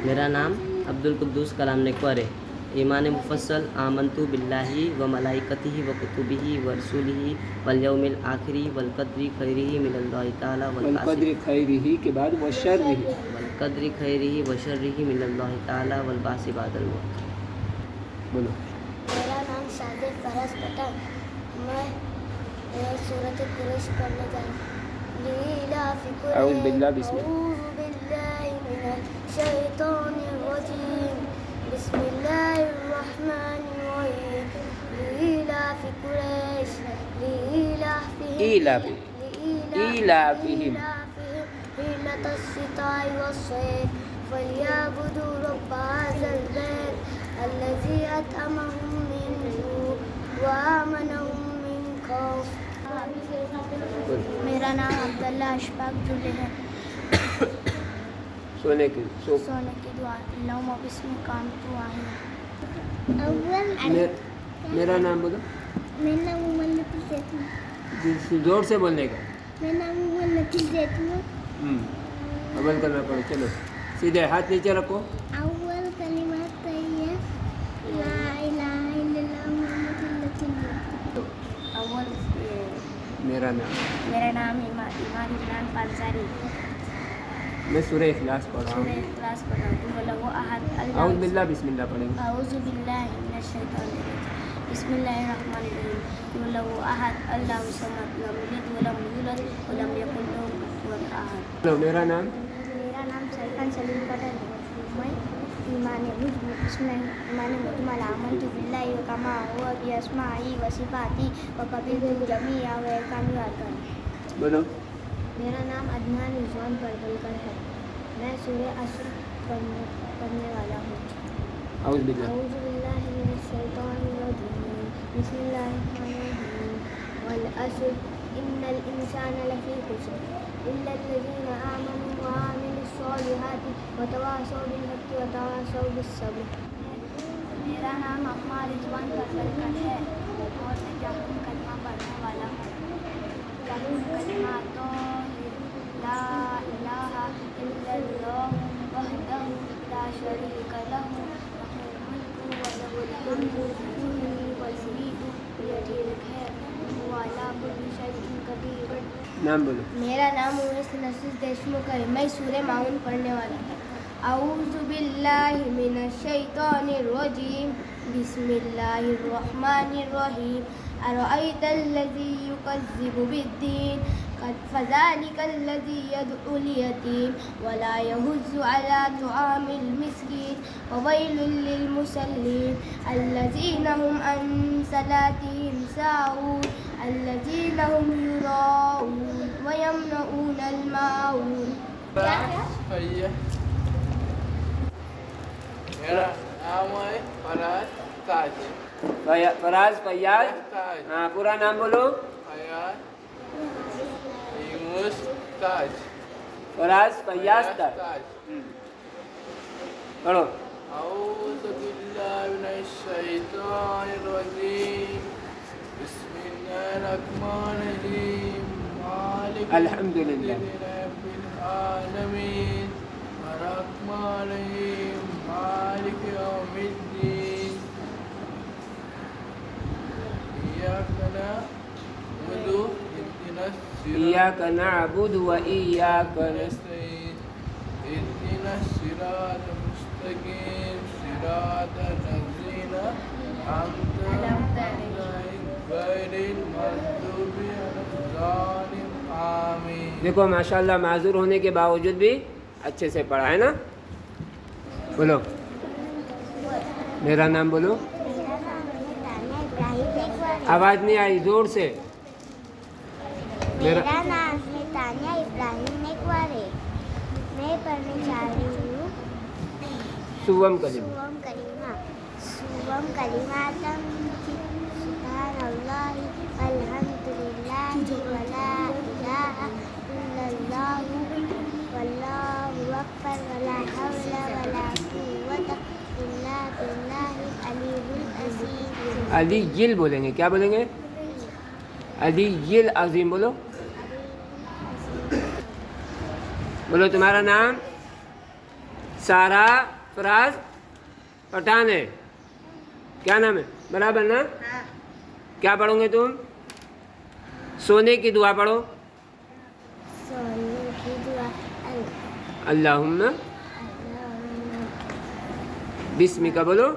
میرا نام عبدالقدوس کلام نکور ہے. ایمان مفصل آمنتو باللہ و ملائکتہ و کتبہ و رسولہ والیوم الآخر والقدر خیرہ من اللہ تعالی والقدر خیرہ کے بعد وشرہ، والقدر خیرہ و شرہ من اللہ تعالی والبعث بعد الموت. بولو. میرا نام شاہد فرز پٹھان. میں سورۃ قریش پڑھنے جا رہا ہوں. لإيلاف قریش. اعوذ باللہ بسم اللہ. أعوذ بالله من الشيطان الرجيم. بسم الله الرحمن الرحيم. لإيلاف قريش إيلافهم لإيلافهم رحلة الشتاء والصيف فليعبدوا رب هذا البيت الذي أطعمهم من جوع وآمنهم من خوف. میرا نام عبداللہ اشفاق جلے ہے. سونے کی سونے کی دعا. اللہم بسم قامت واہنا. میرا نام بولو. میرا نام محمد زیتون. زور سے بولنے کا. میرا نام محمد زیتون. عمل کرنا پڑے. چلو سیدھے ہاتھ نیچے رکھو. اول کلمات طیب لا الہ الا اللہ محمد رسول اللہ. اول میرا نام ایمان عمران پانساری. میں سورہ اخلاص پڑھ رہا سورہ ہوں. اخلاص پڑھا ہوں. اللہ احد اعوذ اللہ. باللہ بسم اللہ پڑھیں گے. اعوذ باللہ من الشیطان الرجیم. بسم اللہ الرحمن الرحیم. اللہ احد اللہ الصمد لم یلد ولم یولد ولم یکن له کفوا احد. چلو میرا نام سرکان سلیم پٹھان ہے. میں ایمان مجمل آمنت باللہ و کما ہوا باسمائی و صفاتی و قبلت جمیع و احکامی و ارکان. بولو. میرا نام عدنان رضوان پربلکر ہے. میں سورہ عصر پڑھنے والا ہوں. اعوذ باللہ. اعوذ باللہ من الشیطان الرجیم. بسم اللہ الرحمن الرحیم. والعصر ان الانسان لفی خسر الا الذین آمنوا وعملوا الصالحات وتواصوا بالحق وتواصوا بالصبر. میرا نام اقمار رضوان پربلکر ہے اور میں جاہم کلمہ پڑھنے والا ہوں. جاہم کلمہ تو لا الہ الا اللہ وحدہ لا شریک لہ لہ الملک وله الحمد یحیی ویمیت بیدہ الخیر وہو علی کل شیء قدیر. نام بولو. میرا نام اویس نصیر دیشمکھ ہے. میں سورہ معاون پڑھنے والا ہوں. اعوذ باللہ من الشیطان الرجیم. بسم اللہ الرحمن الرحیم. ارأیت الذی یکذب بالدین فذلک الذی یدعو الیتیم ولا یحض علی طعام المسکین وویل للمصلین الذین هم عن صلاتهم ساہون الذین هم یراؤون ویمنعون الماعون. میرا نام ہے فراز تاج. فراز فیاض. ہاں پورا نام بولو. فیاض یونس تاج. فراز فیاض تاج. پڑھو. اعوذ باللہ من الشیطان الرجیم. بسم اللہ الرحمن الرحیم. مالک الحمدللہ. رب العالمین الرحمن الرحیم مالک یوم الدین. ایاک نعبد و ایاک نستعین. اهدنا الصراط المستقیم صراط الذین انعمت علیہم غیر المغضوب علیہم آمین. دیکھو ماشاءاللہ معذور ہونے کے باوجود بھی اچھے سے پڑھا ہے نا. بولو. میرا نام بولو. آواز نہیں آئی زور سے. میرا نام تانیہ ابراہیم نیکوار ہے. میں پڑھنے جا رہی ہوں سوم کلمہ. سوم کلماتم سبحان اللہ والحمد للہ ولا الہ الا اللہ واللہ اکبر ولا حول ولا قوة الا باللہ العلی العظیم. علی جل بولیں گے. کیا بولیں گے؟ علی جل عظیم. بولو. بولو. تمہارا نام سارا فراز پٹھان ہے. کیا نام ہے؟ برابر نا؟ کیا پڑھو گے تم؟ سونے کی دعا پڑھو. سونے کی دعا اللہم بسم کا بولو.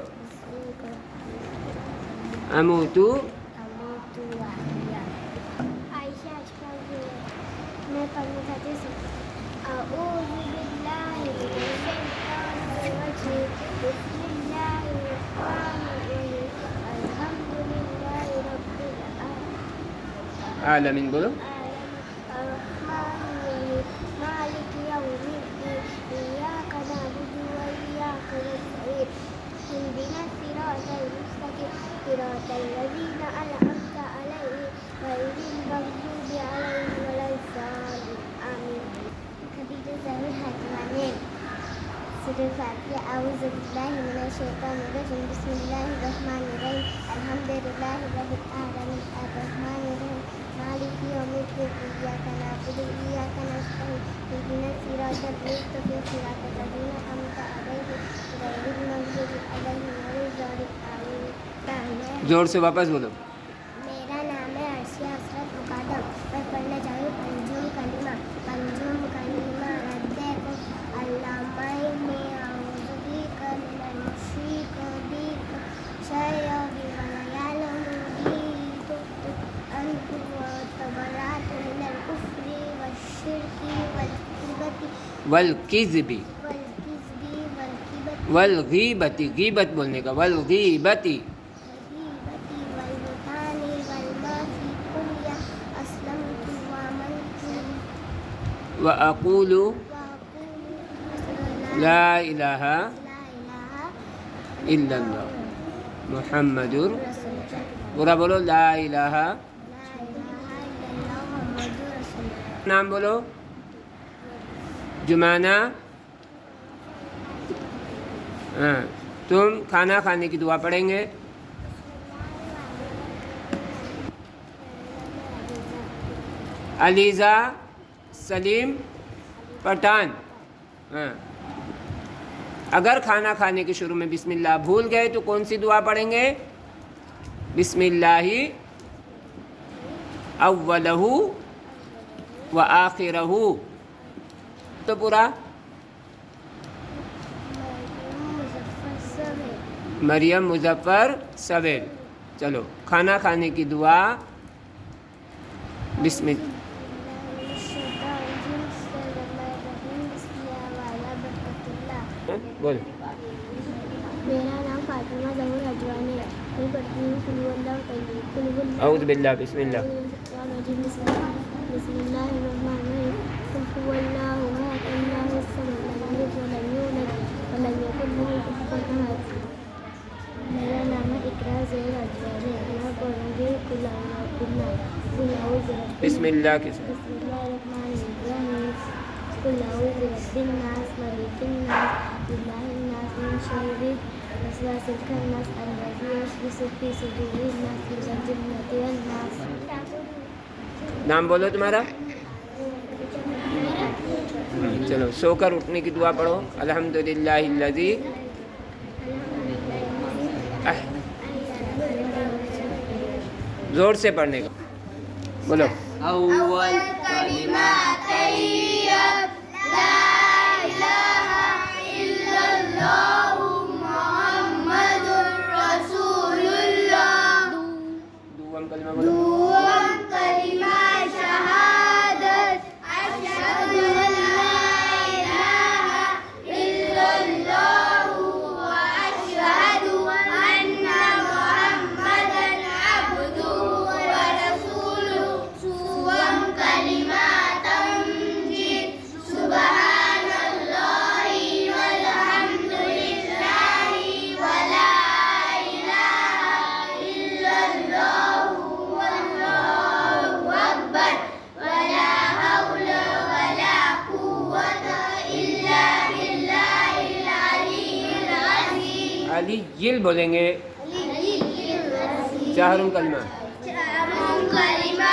اموتو عائشہ میں پڑھنا چاہتی ہوں. اعوذ باللہ من الشیطان الرجیم. بسم اللہ الرحمن الرحیم. الحمد للہ رب عالمین بولو. الرحمن الرحیم. مالک یوم الدین. ایاک نعبد و ایاک نستعین. اهدنا الصراط المستقیم. صراط الذین انعمت علیہم غیر المغضوب علیہم ولا الضالین. آمین. خدیجہ ظاہر حاتمانی. سورہ فاتحہ. اعوذ باللہ من الشیطان الرجیم. بسم اللہ الرحمن الرحیم. الحمد للہ رب العالمین. الرحمن الرحیم. مالک یوم الدین. ایاک نعبد و ایاک نستعین. اهدنا الصراط المستقیم. صراط الذین انعمت علیہم غیر المغضوب علیہم ولا الضالین. آمین. زور سے واپس بولو. میرا نام ہے عرشیہ حسرت مقدم. میں پڑھنا چاہوں پنجم کلمہ. پنجم کلمہ ردیکو. اللہم انی اعوذ بک من المشرک بک شیئا ونیالم بیت انت وتبرات من الکفر والشرک والکذب والغیبت. غیبت بولنے کا. والغیبتی والبہتان والمعصی. قل یا اسلمت وآمنت وأقول وأقول لا إله لا الہ إلا الله محمد. رسول اللہ. پورا بولو. لا الہ. لا الہ الا اللہ محمد رسول اللہ. نام بولو. جمانہ. ہاں تم کھانا کھانے کی دعا پڑھیں گے. علیزہ سلیم پٹھان. ہاں اگر کھانا کھانے کے شروع میں بسم اللہ بھول گئے تو کون سی دعا پڑھیں گے؟ بسم اللہ اولہ و آخرہ. تو پورا. مریم مظفر سویل. چلو کھانا کھانے کی دعا. بسم اللہ. بول. میرا نام فاطمہ ظہور حجوانی ہے. میں پڑھتی ہوں قل هو اللہ طیب. اعوذ باللہ. بسم اللہ. بسم اللہ الرحمن الرحیم. قل هو اللہ احد اللہ الصمد لم یلد ولم یولد ولم یکن له کفوا احد. میرا نام ہے اقرا ظہور حجوانی ہے. میں پڑھوں گی قل اعوذ باللہ. قل اعوذ برب. بسم اللہ کے ساتھ. بسم اللہ الرحمن الرحیم. قل اعوذ برب الناس ملک الناس اله الناس من شر الوسواس الخناس الذي يوسوس في صدور الناس من الجنة والناس. نام بولو تمہارا. چلو سو کر اٹھنے کی دعا پڑھو. الحمدللہ الذی. زور سے پڑھنے کا. بولو. اول کلمہ طیب لا الہ الا اللہ محمد رسول اللہ. دوم کلمہ بولو. دوم کلمہ شہادت اشہد ان لا الہ الا اللہ واشہد ان محمدا عبدہ ورسولہ. دوم کلمہ تمجید سبحان اللہ والحمد للہ ولا الہ الا اللہ واللہ اکبر ولا حول ولا قوة الا باللہ العلی العظیم. علی جل بولیں گے. چہارم کلمہ. چاروں کلمہ